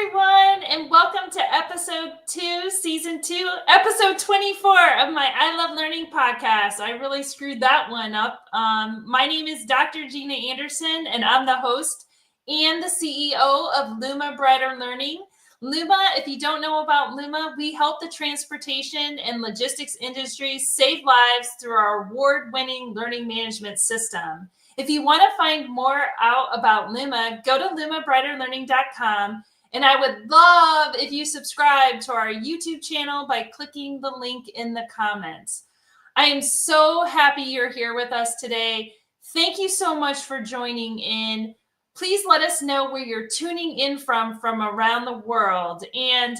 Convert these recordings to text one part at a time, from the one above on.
everyone, and welcome to episode 2, season 2, episode 24 of my I Love Learning podcast. I really screwed that one up. My name is Dr. Gina Anderson, and I'm the host and the CEO of Luma Brighter Learning. Luma, if you don't know about Luma, we help the transportation and logistics industries save lives through our award-winning learning management system. If you want to find more out about Luma, go to lumabrighterlearning.com. And I would love if you subscribe to our YouTube channel by clicking the link in the comments. I am so happy you're here with us today. Thank you so much for joining in. Please let us know where you're tuning in from around the world. And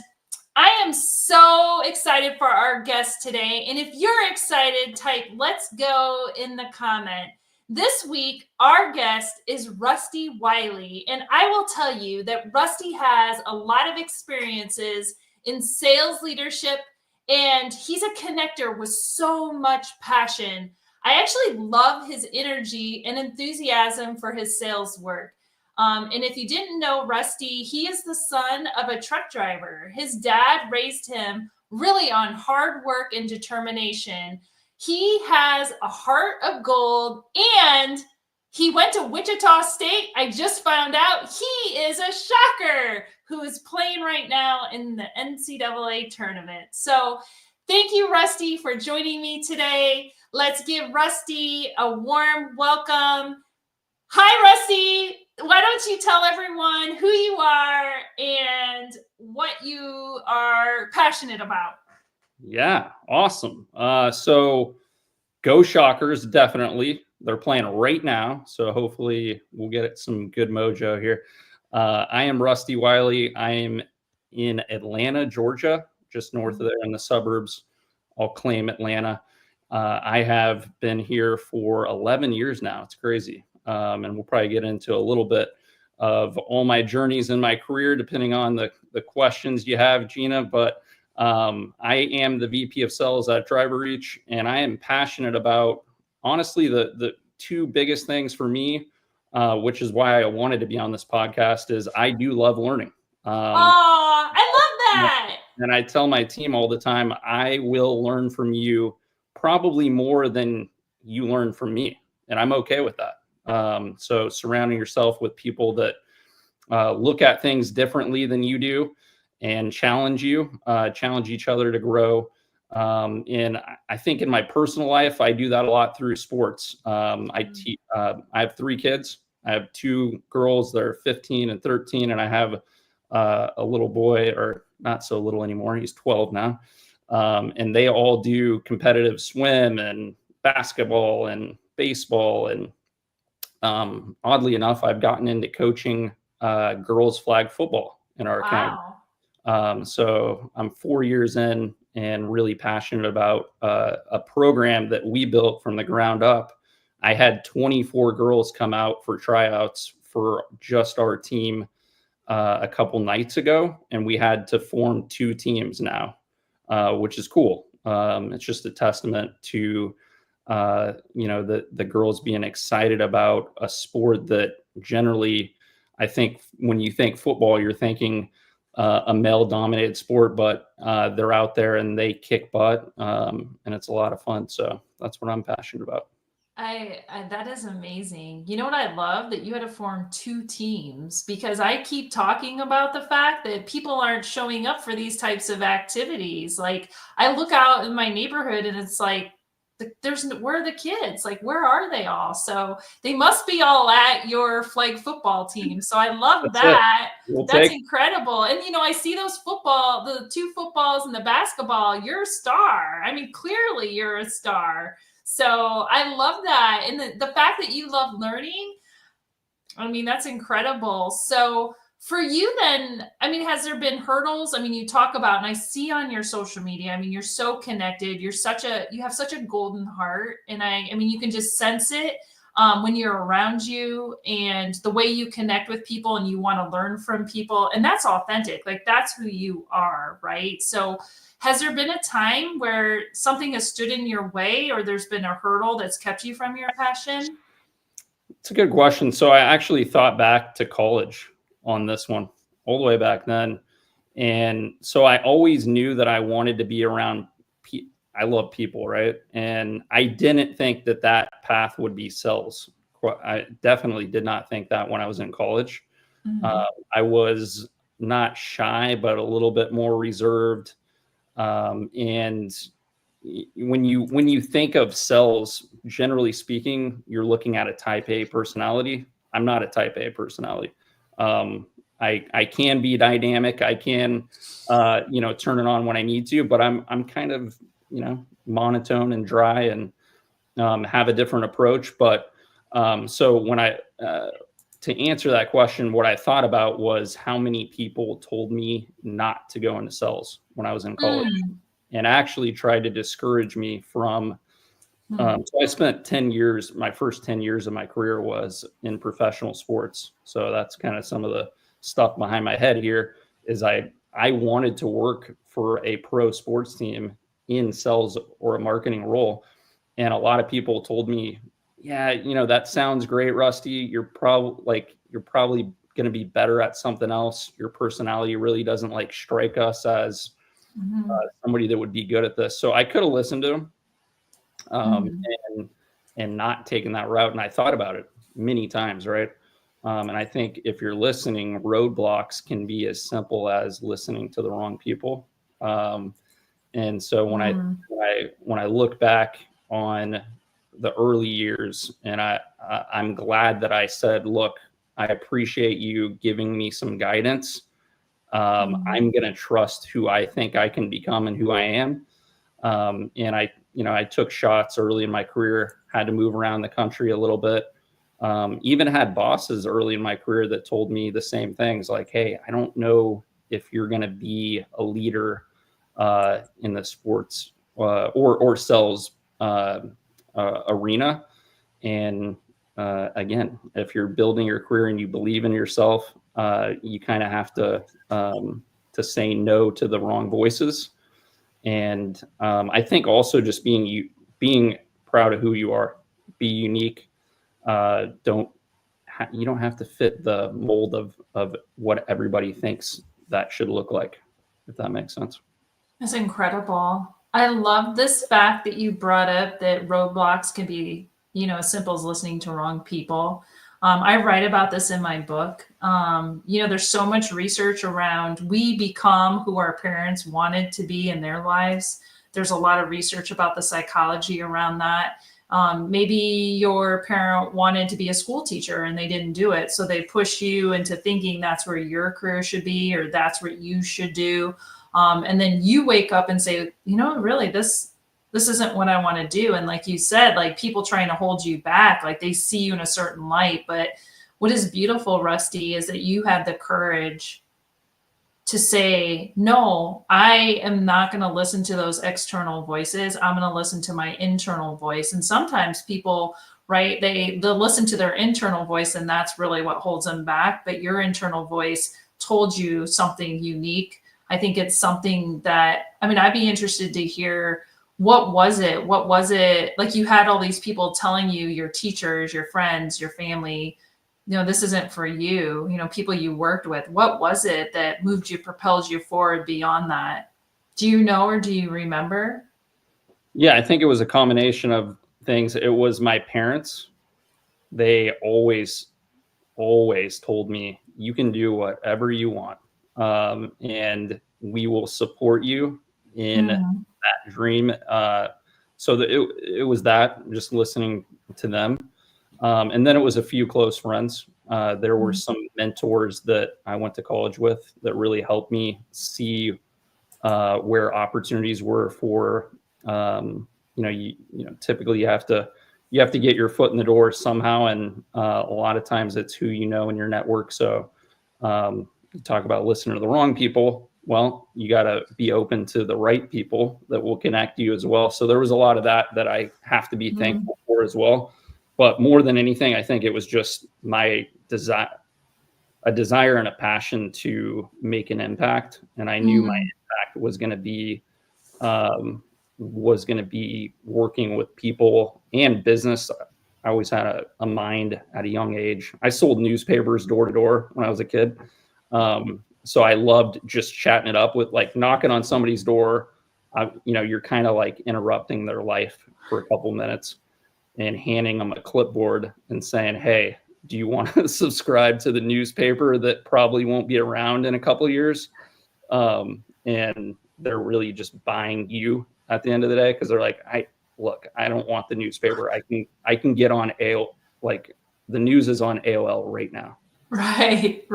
I am so excited for our guest today. And if you're excited, type "let's go" in the comment. This week, our guest is Rusty Wiley, and I will tell you that Rusty has a lot of experiences in sales leadership, and he's a connector with so much passion. I actually love his energy and enthusiasm for his sales work. And if you didn't know Rusty, he is the son of a truck driver. His dad raised him really on hard work and determination. He has a heart of gold, and he went to Wichita State. I just found out he is a Shocker who is playing right now in the NCAA tournament. So thank you, Rusty, for joining me today. Let's give Rusty a warm welcome. Hi, Rusty. Why don't you tell everyone who you are and what you are passionate about? Yeah, awesome. So go Shockers, definitely. They're playing right now, so hopefully we'll get some good mojo here. I am Rusty Wiley. I am in Atlanta, Georgia, just north of there in the suburbs. I'll claim Atlanta. I have been here for 11 years now. It's crazy. And we'll probably get into a little bit of all my journeys in my career, depending on the questions you have, Gina. But I am the VP of Sales at DriverReach, and I am passionate about, honestly, the two biggest things for me, which is why I wanted to be on this podcast, is I do love learning. I love that. And I tell my team all the time, I will learn from you probably more than you learn from me, and I'm okay with that. So surrounding yourself with people that look at things differently than you do, and challenge each other to grow. And I think in my personal life, I do that a lot through sports. I have 3 kids. I have 2 girls that are 15 and 13, and I have a little boy, or not so little anymore. He's 12 now. And they all do competitive swim and basketball and baseball. And oddly enough, I've gotten into coaching girls flag football in our academy. So I'm 4 years in and really passionate about a program that we built from the ground up. I had 24 girls come out for tryouts for just our team a couple nights ago, and we had to form 2 teams now, which is cool. It's just a testament to the girls being excited about a sport that generally, I think when you think football, you're thinking a male-dominated sport, but they're out there and they kick butt, and it's a lot of fun. So that's what I'm passionate about. That is amazing. You know what I love? That you had to form 2 teams, because I keep talking about the fact that people aren't showing up for these types of activities. Like, I look out in my neighborhood and it's like, where are the kids? Like, where are they all? So they must be all at your flag football team. So I love that. That's incredible. And, I see those the 2 footballs and the basketball. You're a star. I mean, clearly you're a star. So I love that. And the fact that you love learning, I mean, that's incredible. So for you then, I mean, has there been hurdles? I mean, you talk about, and I see on your social media, I mean, you're so connected. You have such a golden heart. And I mean, you can just sense it when you're around you, and the way you connect with people and you want to learn from people. And that's authentic. Like, that's who you are, right? So has there been a time where something has stood in your way, or there's been a hurdle that's kept you from your passion? It's a good question. So I actually thought back to college on this one all the way back then. And so I always knew that I wanted to be around I love people, right? And I didn't think that that path would be sales. I definitely did not think that when I was in college. I was not shy, but a little bit more reserved. And when you think of sales, generally speaking, you're looking at a type A personality. I'm not a type A personality. I can be dynamic. I can, turn it on when I need to, but I'm kind of, monotone and dry and have a different approach. But so when to answer that question, what I thought about was how many people told me not to go into sales when I was in college and actually tried to discourage me from. So I spent 10 years, my first 10 years of my career was in professional sports. So that's kind of some of the stuff behind my head here is I wanted to work for a pro sports team in sales or a marketing role. And a lot of people told me, yeah, that sounds great, Rusty. You're probably going to be better at something else. Your personality really doesn't strike us as somebody that would be good at this. So I could have listened to them and not taken that route. And I thought about it many times, right? And I think if you're listening, roadblocks can be as simple as listening to the wrong people. And so when I look back on the early years, and I'm glad that I said, look, I appreciate you giving me some guidance. I'm going to trust who I think I can become and who I am. And I took shots early in my career, had to move around the country a little bit. Even had bosses early in my career that told me the same things like, hey, I don't know if you're going to be a leader in the sports or sales arena. And again, if you're building your career and you believe in yourself, you kind of have to say no to the wrong voices. And I think also just being proud of who you are, be unique. You don't have to fit the mold of what everybody thinks that should look like, if that makes sense. That's incredible. I love this fact that you brought up that roadblocks can be, as simple as listening to wrong people. I write about this in my book. There's so much research around we become who our parents wanted to be in their lives. There's a lot of research about the psychology around that. Maybe your parent wanted to be a school teacher and they didn't do it. So they push you into thinking that's where your career should be, or that's what you should do. And then you wake up and say, really, this isn't what I want to do. And like you said, people trying to hold you back, they see you in a certain light. But what is beautiful, Rusty, is that you had the courage to say, no, I am not going to listen to those external voices. I'm going to listen to my internal voice. And sometimes people, right, they'll listen to their internal voice and that's really what holds them back. But your internal voice told you something unique. I think it's something that, I'd be interested to hear, what was it? What was it? You had all these people telling you, your teachers, your friends, your family, this isn't for you, people you worked with. What was it that moved you, propelled you forward beyond that? Do you know, or do you remember? Yeah, I think it was a combination of things. It was my parents. They always told me, you can do whatever you want. And we will support you in that dream. So that it was that, just listening to them. And then it was a few close friends. There were some mentors that I went to college with that really helped me see where opportunities were for, typically you have to get your foot in the door somehow. And a lot of times it's who you know in your network. So you talk about listening to the wrong people. Well, you got to be open to the right people that will connect you as well. So there was a lot of that I have to be thankful for as well. But more than anything, I think it was just my desire and a passion to make an impact. And I knew my impact was going to be working with people and business. I always had a mind at a young age. I sold newspapers door to door when I was a kid. So I loved just chatting it up with like knocking on somebody's door. You're kind of like interrupting their life for a couple minutes and handing them a clipboard and saying, hey, do you want to subscribe to the newspaper that probably won't be around in a couple of years? And they're really just buying you at the end of the day, because they're like, I don't want the newspaper. I can get on like the news is on AOL right now. Right.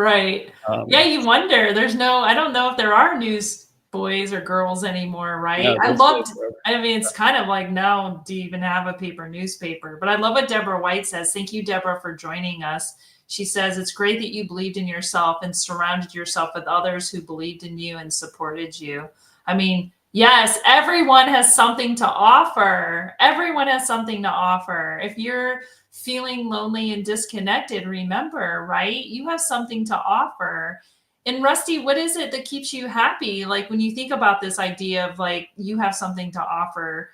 Yeah, you wonder. I don't know if there are news boys or girls anymore, right? No, it's kind of like, now, do you even have a paper newspaper? But I love what Deborah White says. Thank you, Deborah, for joining us. She says, it's great that you believed in yourself and surrounded yourself with others who believed in you and supported you. I mean, yes, everyone has something to offer. Everyone has something to offer. If you're feeling lonely and disconnected, remember, right? You have something to offer. And Rusty, what is it that keeps you happy? Like when you think about this idea of like, you have something to offer,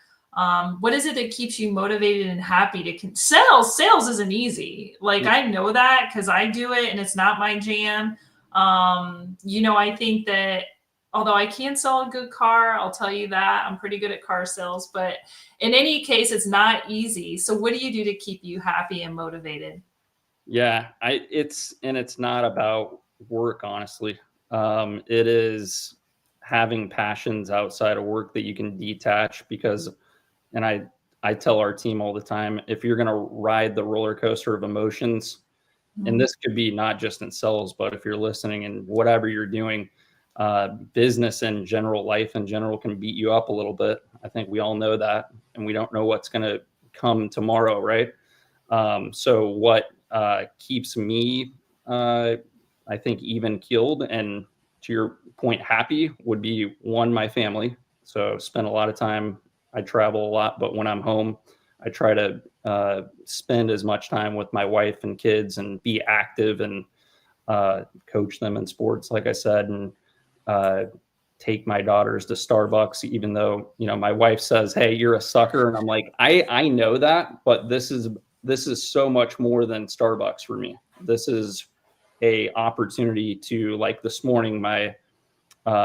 what is it that keeps you motivated and happy to sales isn't easy. Like I know that because I do it and it's not my jam. I think that although I can sell a good car, I'll tell you that I'm pretty good at car sales, but in any case, it's not easy. So what do you do to keep you happy and motivated? Yeah, it's not about work, honestly. It is having passions outside of work that you can detach, because, and I tell our team all the time, if you're going to ride the roller coaster of emotions, and this could be not just in sales, but if you're listening and whatever you're doing, business and general life in general can beat you up a little bit. I think we all know that, and we don't know what's going to come tomorrow, right? So what keeps me, I think, even keeled and, to your point, happy would be, one, my family. So spend a lot of time. I travel a lot, but when I'm home, I try to spend as much time with my wife and kids and be active and coach them in sports, like I said, and take my daughters to Starbucks, even though, my wife says, hey, you're a sucker. And I'm like, I know that, but this is so much more than Starbucks for me. This is a opportunity to, like this morning, my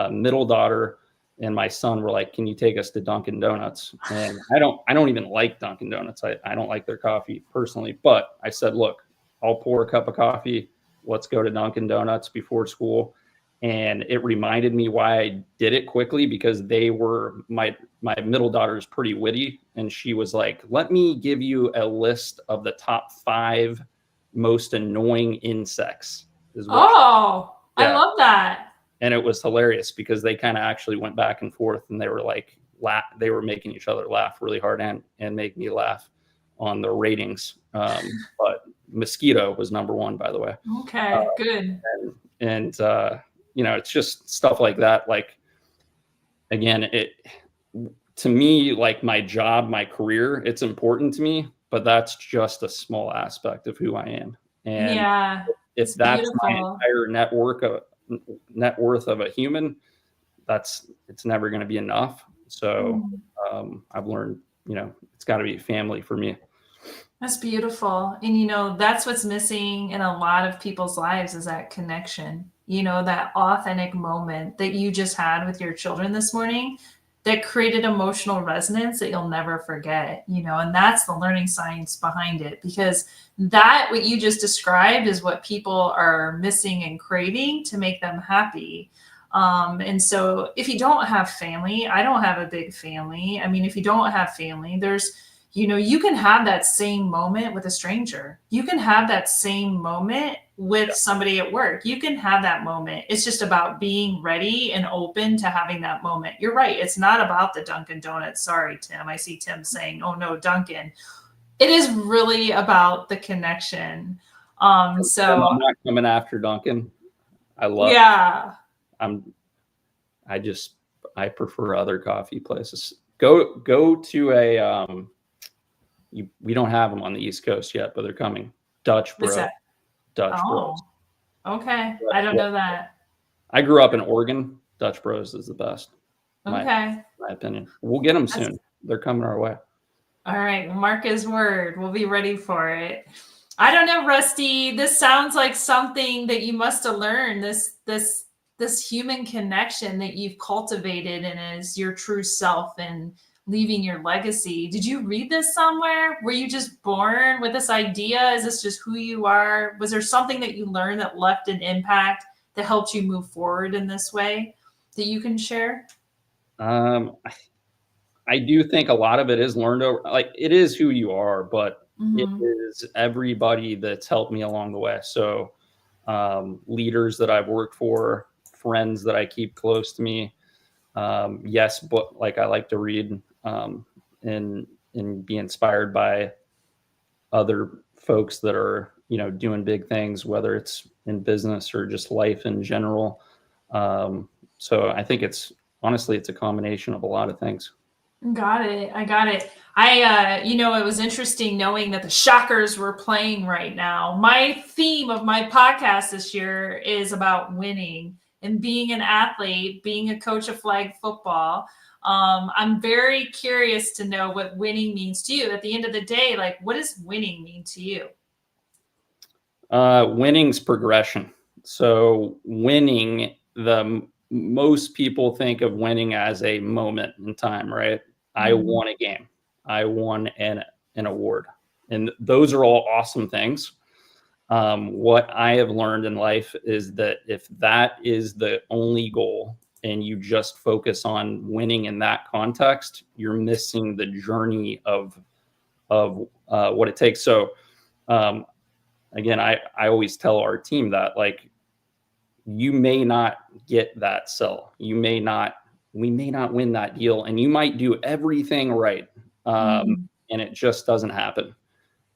middle daughter and my son were like, can you take us to Dunkin' Donuts? And I don't even like Dunkin' Donuts. I don't like their coffee personally, but I said, look, I'll pour a cup of coffee. Let's go to Dunkin' Donuts before school. And it reminded me why I did it quickly, because they were, my middle daughter is pretty witty. And she was like, let me give you a list of the top 5 most annoying insects. I love that. And it was hilarious because they kind of actually went back and forth, and they were like, they were making each other laugh really hard and make me laugh on the ratings. But mosquito was number 1, by the way. Okay, good. And it's just stuff like that. Like, again, to me, like my job, my career, it's important to me, but that's just a small aspect of who I am. And if that's beautiful. My entire net worth of a human, it's never going to be enough. So I've learned, it's got to be family for me. That's beautiful. And, that's what's missing in a lot of people's lives, is that connection, that authentic moment that you just had with your children this morning that created emotional resonance that you'll never forget, and that's the learning science behind it, because what you just described is what people are missing and craving to make them happy. And so if you don't have family, I don't have a big family. I mean, if you don't have family, you can have that same moment with a stranger. You can have that same moment with somebody at work. You can have that moment. It's just about being ready and open to having that moment. You're right. It's not about the Dunkin' Donuts. Sorry, Tim. I see Tim saying, oh no, Dunkin'. It is really about the connection. So I'm not coming after Dunkin'. I love I prefer other coffee places. Go to a we don't have them on the East Coast yet, but they're coming. Dutch Bros. Okay. I don't know that. I grew up in Oregon. Dutch Bros is the best. Okay. My opinion. We'll get them soon. They're coming our way. All right. Mark his word. We'll be ready for it. I don't know, Rusty. This sounds like something that you must have learned. This this human connection that you've cultivated and is your true self and leaving your legacy. Did you read this somewhere? Were you just born with this idea? Is this just who you are? Was there something that you learned that left an impact that helped you move forward in this way that you can share? I do think a lot of it is learned over, like it is who you are, but it is everybody that's helped me along the way. So leaders that I've worked for, friends that I keep close to me. Yes, but like I like to read and be inspired by other folks that are, you know, doing big things, whether it's in business or just life in general. So I think honestly, it's a combination of a lot of things. Got it. I got it. It was interesting knowing that the Shockers were playing right now. My theme of my podcast this year is about winning and being an athlete, being a coach of flag football. I'm very curious to know what winning means to you. At the end of the day, like, what does winning mean to you? Winning's progression. So winning, most people think of winning as a moment in time, right? I won a game. I won an award. And those are all awesome things. What I have learned in life is that if that is the only goal and you just focus on winning in that context, you're missing the journey of what it takes. So again, I always tell our team that, like, you may not get that sell. We may not win that deal, and you might do everything right. And it just doesn't happen.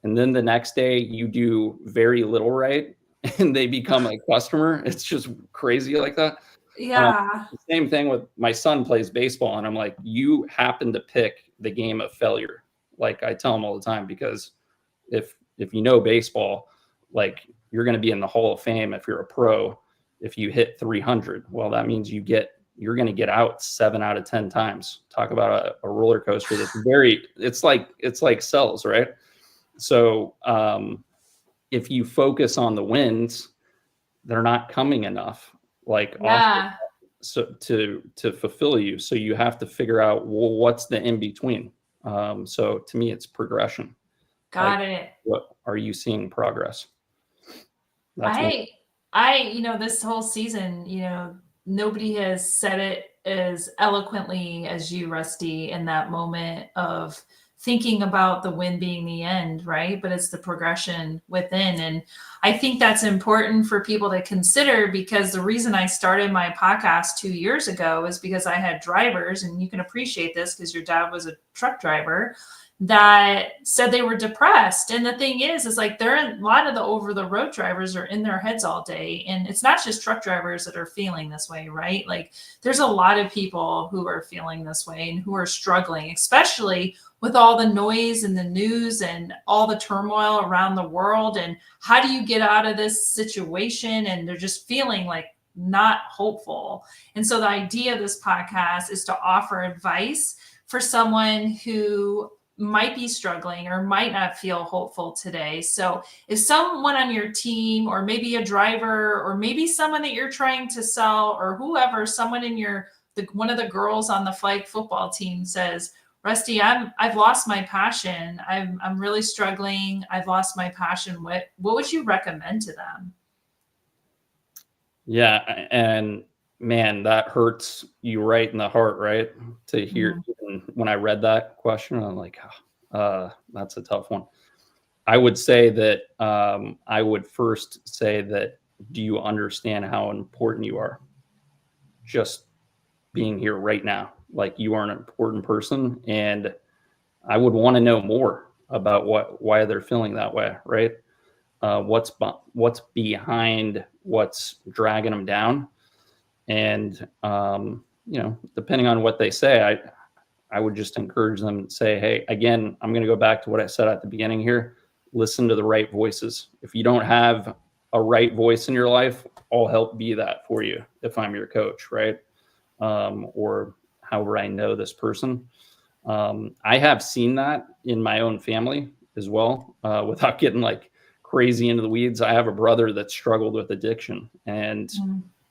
And then the next day you do very little right and they become a customer. It's just crazy like that. Yeah. Same thing with my son plays baseball. And I'm like, you happen to pick the game of failure. Like I tell him all the time, because if you know baseball, like you're going to be in the Hall of Fame if you're a pro. If you hit 300, well, that means you're going to get out 7 out of 10 times. Talk about a roller coaster. It's like cells, right? So if you focus on the wins, they're not coming enough, like often, so to fulfill you. So you have to figure out, well, what's the in between. So to me, it's progression. Got it. What are you seeing progress? This whole season, nobody has said it as eloquently as you, Rusty, in that moment of thinking about the win being the end, right? But it's the progression within. And I think that's important for people to consider, because the reason I started my podcast 2 years ago is because I had drivers, and you can appreciate this because your dad was a truck driver, that said they were depressed. And the thing is like a lot of the over the road drivers are in their heads all day. And it's not just truck drivers that are feeling this way, right? Like there's a lot of people who are feeling this way and who are struggling, especially with all the noise and the news and all the turmoil around the world. And how do you get out of this situation? And they're just feeling like not hopeful. And so the idea of this podcast is to offer advice for someone who might be struggling or might not feel hopeful today. So if someone on your team, or maybe a driver, or maybe someone that you're trying to sell, or whoever, someone in one of the girls on the flag football team says, Rusty, I've lost my passion. I'm really struggling. I've lost my passion. What would you recommend to them? Yeah. And man, that hurts you right in the heart, right? To hear. When I read that question, I'm like, that's a tough one. I would say that I would first say that, do you understand how important you are? Just being here right now, like you are an important person, and I would want to know more about why they're feeling that way, right? What's behind what's dragging them down, and depending on what they say, I would just encourage them to say, hey, again, I'm going to go back to what I said at the beginning here. Listen to the right voices. If you don't have a right voice in your life, I'll help be that for you if I'm your coach, right? Or however I know this person. I have seen that in my own family as well, without getting like crazy into the weeds. I have a brother that struggled with addiction, and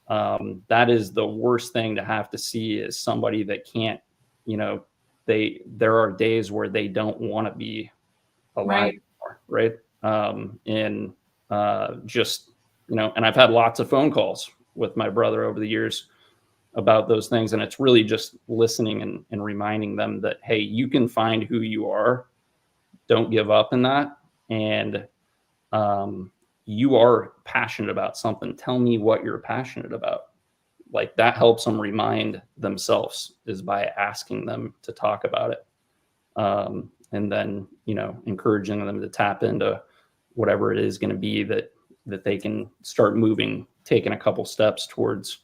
That is the worst thing to have to see, is somebody that can't, there are days where they don't want to be alive anymore, right? Just, and I've had lots of phone calls with my brother over the years about those things. And it's really just listening and reminding them that, hey, you can find who you are. Don't give up in that. And you are passionate about something. Tell me what you're passionate about. Like, that helps them remind themselves, is by asking them to talk about it. And then, encouraging them to tap into whatever it is going to be that they can start moving, taking a couple steps towards,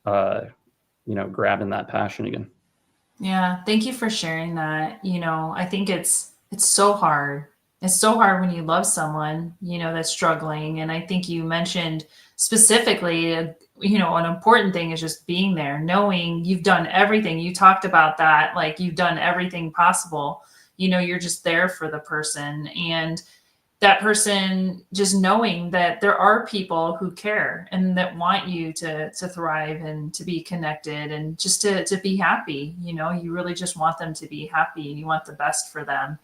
grabbing that passion again. Yeah. Thank you for sharing that. I think it's so hard. It's so hard when you love someone, that's struggling. And I think you mentioned specifically, an important thing is just being there, knowing you've done everything. You talked about that, like you've done everything possible. You're just there for the person, and that person just knowing that there are people who care and that want you to thrive and to be connected and just to be happy. You really just want them to be happy and you want the best for them.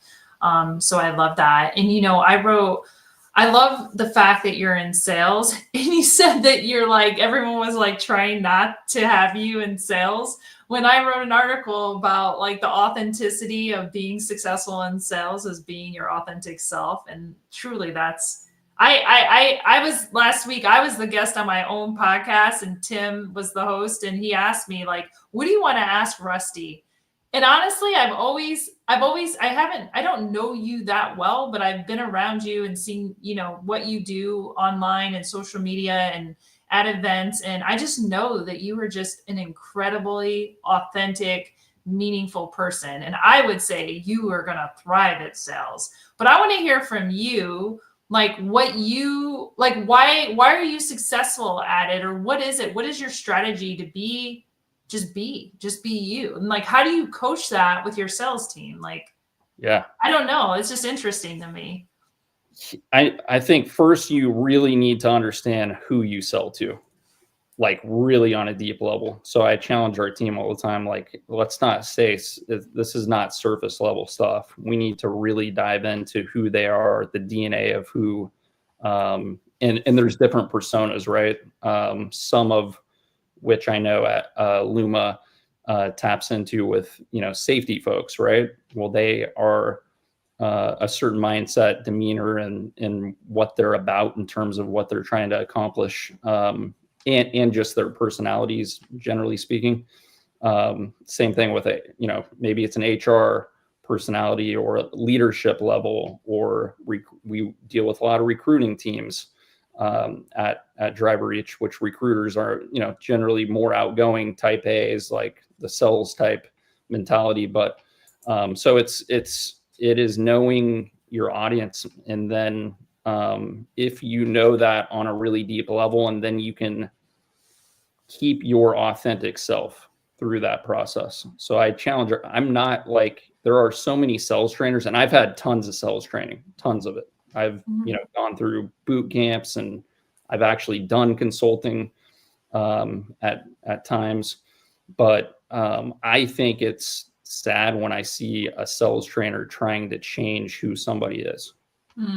So I love that. And, I love the fact that you're in sales, and you said that you're like, everyone was like trying not to have you in sales. When I wrote an article about like the authenticity of being successful in sales as being your authentic self. And truly I was last week, I was the guest on my own podcast, and Tim was the host, and he asked me like, what do you want to ask Rusty? And honestly, I don't know you that well, but I've been around you and seen, what you do online and social media and at events. And I just know that you are just an incredibly authentic, meaningful person. And I would say you are going to thrive at sales. But I want to hear from you, like why are you successful at it? Or what is it? What is your strategy to be? Just be you. And like, how do you coach that with your sales team? Like, yeah, I don't know. It's just interesting to me. I think first you really need to understand who you sell to, like really on a deep level. So I challenge our team all the time, like, let's not say this is not surface level stuff. We need to really dive into who they are, the DNA of who, and there's different personas, right? Some of which I know at Luma taps into with, safety folks, right? Well, they are a certain mindset, demeanor, and what they're about in terms of what they're trying to accomplish, and just their personalities, generally speaking. Same thing with maybe it's an HR personality or leadership level, or we deal with a lot of recruiting teams at DriverReach, which recruiters are, generally more outgoing type A's, like the sales type mentality. But so it is knowing your audience, and then if you know that on a really deep level, and then you can keep your authentic self through that process. So I challenge her. I'm not like, there are so many sales trainers, and I've had tons of sales training, tons of it. I've gone through boot camps, and I've actually done consulting at times. But I think it's sad when I see a sales trainer trying to change who somebody is.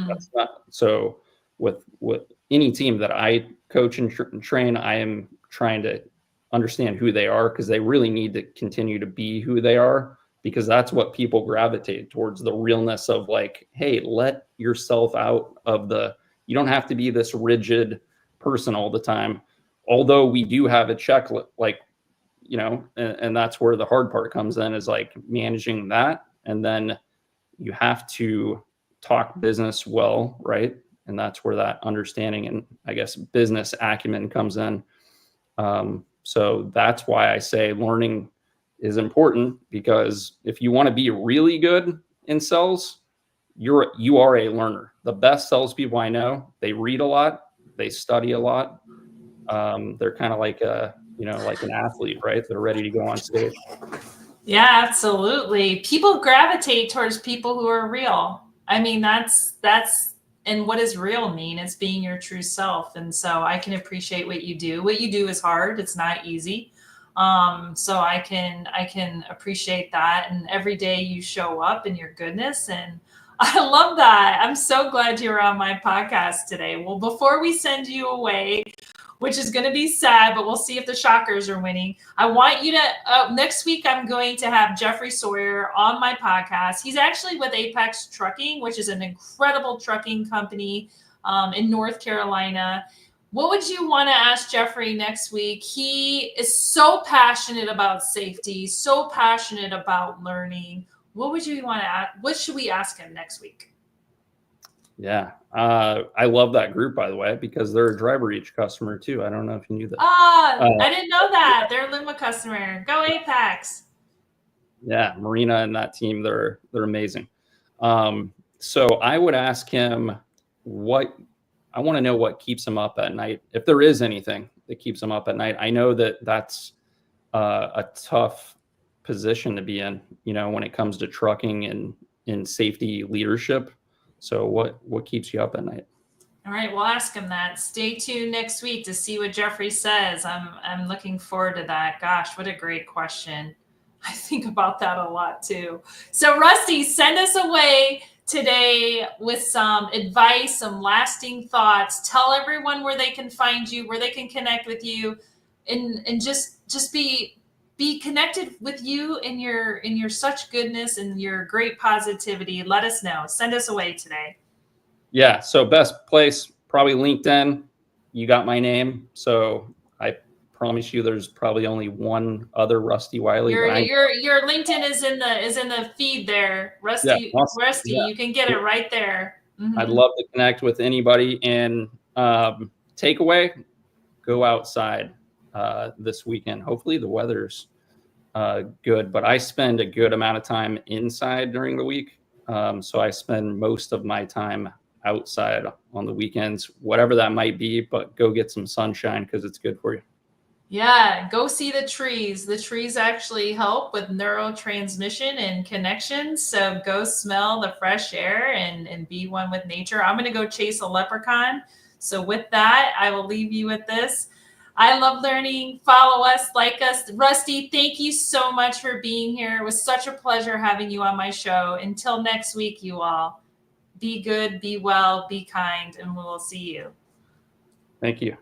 That's not so. With any team that I coach and train, I am trying to understand who they are, because they really need to continue to be who they are, because that's what people gravitate towards, the realness of like, hey, let yourself out of you don't have to be this rigid person all the time. Although we do have a checklist, like, and that's where the hard part comes in, is like managing that. And then you have to talk business well, right? And that's where that understanding and, I guess, business acumen comes in. So that's why I say learning is important, because if you want to be really good in sales, you are a learner. The best salespeople I know, they read a lot, they study a lot. They're kind of like like an athlete, right? They're ready to go on stage. Yeah, absolutely. People gravitate towards people who are real. I mean, that's And what does real mean? It's being your true self. And so I can appreciate what you do. What you do is hard. It's not easy. So I can appreciate that. And every day you show up in your goodness. And I love that. I'm so glad you're on my podcast today. Well, before we send you away, which is going to be sad, but we'll see if the Shockers are winning. I want you to, next week, I'm going to have Jeffrey Sawyer on my podcast. He's actually with Apex Trucking, which is an incredible trucking company in North Carolina. What would you want to ask Jeffrey next week? He is so passionate about safety, so passionate about learning. What would you want to ask? What should we ask him next week? Yeah. I love that group, by the way, because they're a DriverReach customer too. I don't know if you knew that. I didn't know that. They're a Luma customer. Go Apex. Yeah. Marina and that team, they're amazing. So I would ask him I want to know what keeps him up at night. If there is anything that keeps him up at night. I know that that's a tough position to be in, when it comes to trucking and in safety leadership. So what keeps you up at night? All right, we'll ask him that. Stay tuned next week to see what Jeffrey says. I'm looking forward to that. Gosh, what a great question. I think about that a lot too. So Rusty, send us away today with some advice, some lasting thoughts. Tell everyone where they can find you, where they can connect with you, and just be connected with you in your such goodness and your great positivity. Let us know. Send us away today. Yeah. So best place, probably LinkedIn. You got my name. So I promise you there's probably only one other Rusty Wiley. Your LinkedIn is in the feed there. Rusty, yeah, awesome. Rusty, yeah. You can get it right there. Mm-hmm. I'd love to connect with anybody. And takeaway, go outside this weekend. Hopefully the weather's good, but I spend a good amount of time inside during the week. So I spend most of my time outside on the weekends, whatever that might be, but go get some sunshine because it's good for you. Yeah, go see the trees. The trees actually help with neurotransmission and connections. So go smell the fresh air and be one with nature. I'm going to go chase a leprechaun. So with that, I will leave you with this. I love learning. Follow us, like us. Rusty, thank you so much for being here. It was such a pleasure having you on my show. Until next week, you all, be good, be well, be kind, and we'll see you. Thank you.